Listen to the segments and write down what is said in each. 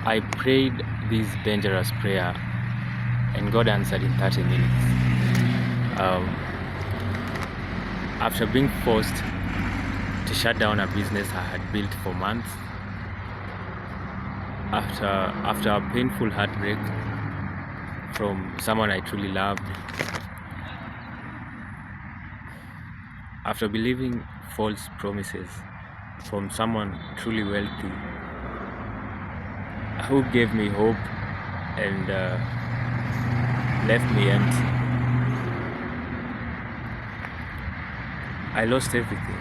I prayed this dangerous prayer and God answered in 30 minutes. Um, after being forced to shut down a business I had built for months, after a painful heartbreak from someone I truly loved, after believing false promises from someone truly wealthy who gave me hope and left me empty. I lost everything,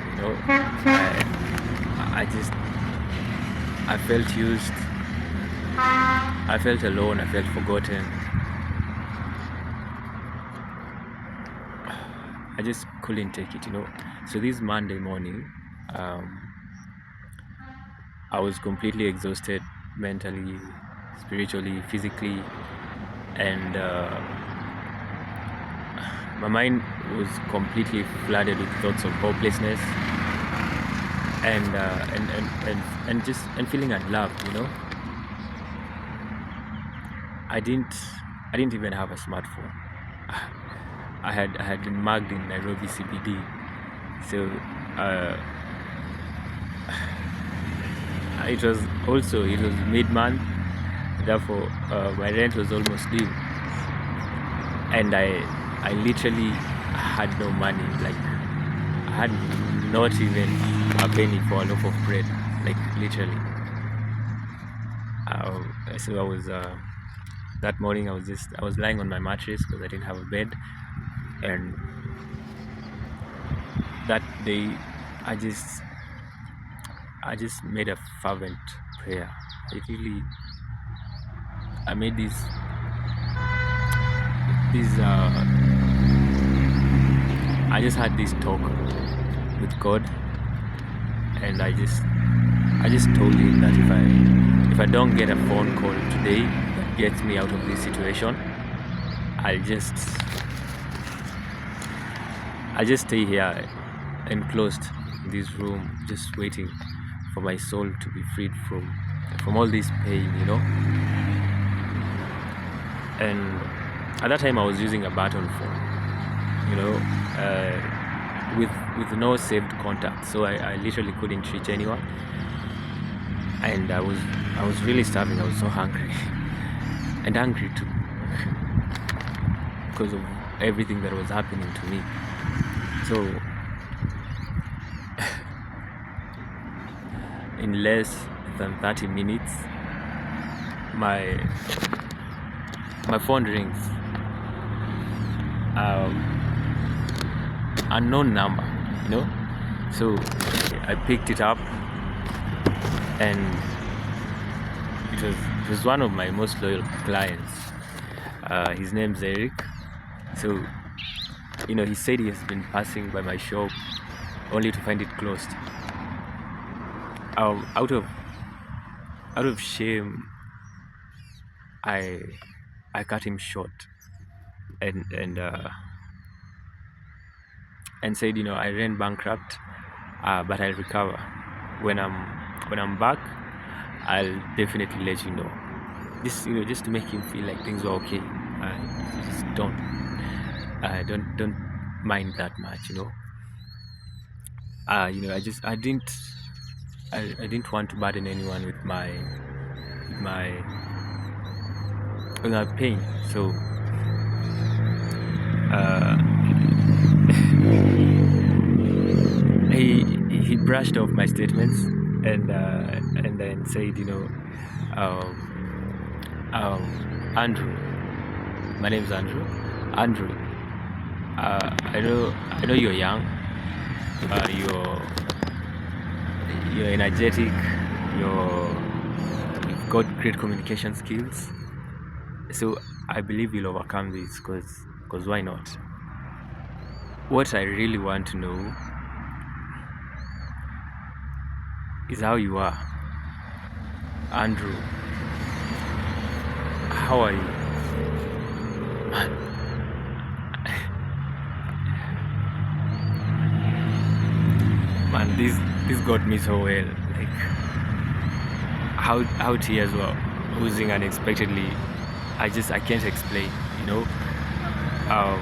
I felt used, I felt alone, I felt forgotten. I just couldn't take it. So this Monday morning, I was completely exhausted, mentally, spiritually, physically, and my mind was completely flooded with thoughts of hopelessness and feeling unloved. I didn't even have a smartphone. I had been mugged in Nairobi CBD, so it was mid-month, therefore my rent was almost due, and I literally had no money. Like, I had not even a penny for a loaf of bread, like literally. So I was that morning I was lying on my mattress because I didn't have a bed, and that day I just made a fervent prayer. I made this I just had this talk with God, and I just told him that if I don't get a phone call today that gets me out of this situation, I'll just stay here enclosed in this room, just waiting for my soul to be freed from all this pain, And at that time I was using a button phone, with no saved contact, so I literally couldn't reach anyone, and I was really starving. I was so hungry and angry too because of everything that was happening to me. So in less than 30 minutes my phone rings. Unknown number, so I picked it up, and it was one of my most loyal clients. His name's Eric. So he said he has been passing by my shop only to find it closed. Out of shame, I cut him short and said, I ran bankrupt, but I'll recover. When I'm back, I'll definitely let you know. Just to make him feel like things were okay. Just don't mind that much. I didn't want to burden anyone with my pain. So he brushed off my statements and then said, Andrew, my name's Andrew. I know you're young. You're energetic. You've got great communication skills. So I believe you'll overcome this, because why not? What I really want to know is how you are. Andrew, how are you? Man, this got me so well. Like, how tears were oozing unexpectedly. I can't explain, you know. Um,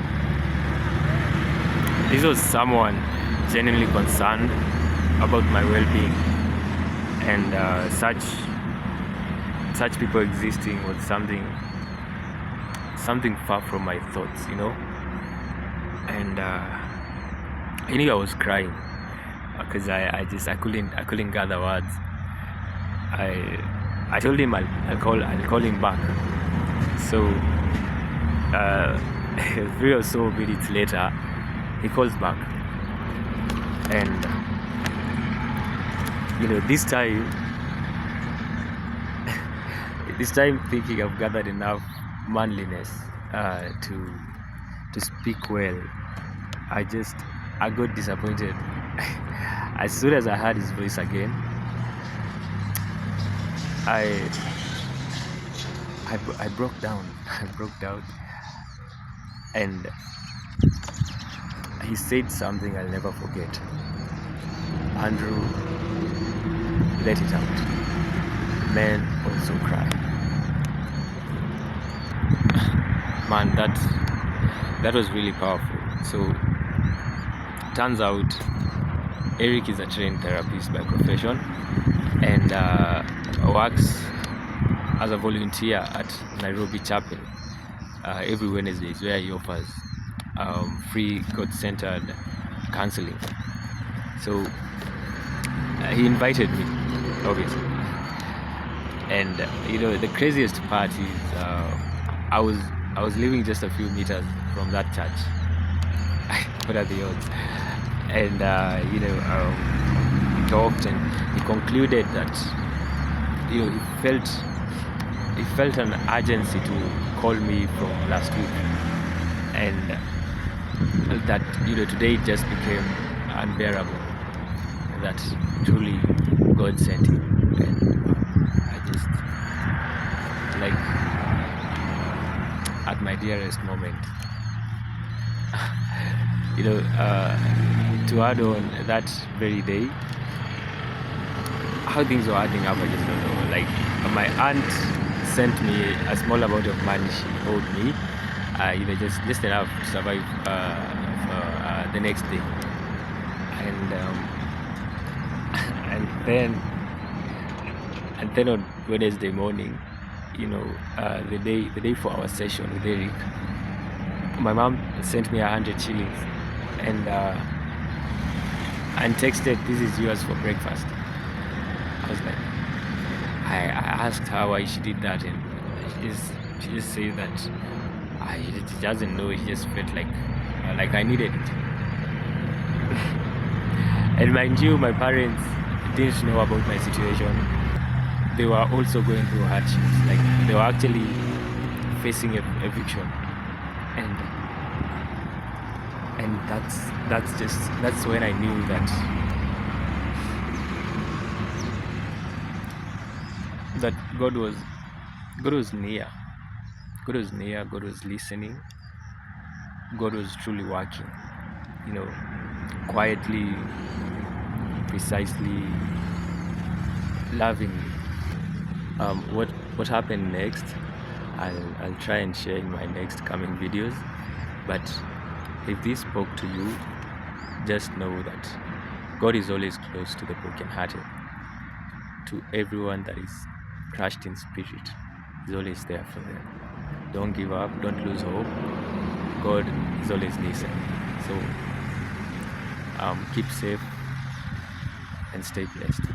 this was someone genuinely concerned about my well-being, and such people existing was something far from my thoughts, you know. And I knew I was crying because I couldn't gather words. I told him I'll call him back. So 3 or so minutes later, he calls back, and this time thinking I've gathered enough manliness to speak well, I got disappointed. As soon as I heard his voice again, I broke down. I broke down, and he said something I'll never forget. Andrew, let it out. Men also cry. Man, that was really powerful. So turns out Eric is a trained therapist by profession, and works as a volunteer at Nairobi Chapel every Wednesday, where he offers free God-centered counseling. So he invited me, obviously, and the craziest part is I was living just a few meters from that church. What are the odds? And he talked, and he concluded that he felt an urgency to call me from last week, and that today it just became unbearable. That truly God sent him, and I just at my dearest moment. To add on, that very day, how things were adding up, I just don't know. Like, my aunt sent me a small amount of money she owed me, just enough to survive for the next day, and then on Wednesday morning, the day for our session with Eric, my mom sent me 100 shillings and texted, "This is yours for breakfast." I was like, I asked her why she did that, and she just said that she doesn't know. She just felt like I needed it. And mind you, my parents didn't know about my situation. They were also going through hardships. Like, they were actually facing eviction, and that's when I knew that God was near. God was near. God was listening. God was truly working, quietly, precisely, lovingly. What happened next, I'll try and share in my next coming videos. But if this spoke to you, just know that God is always close to the brokenhearted. To everyone that is crushed in spirit, He's always there for them. Don't give up. Don't lose hope. God is always listening. So keep safe and stay blessed.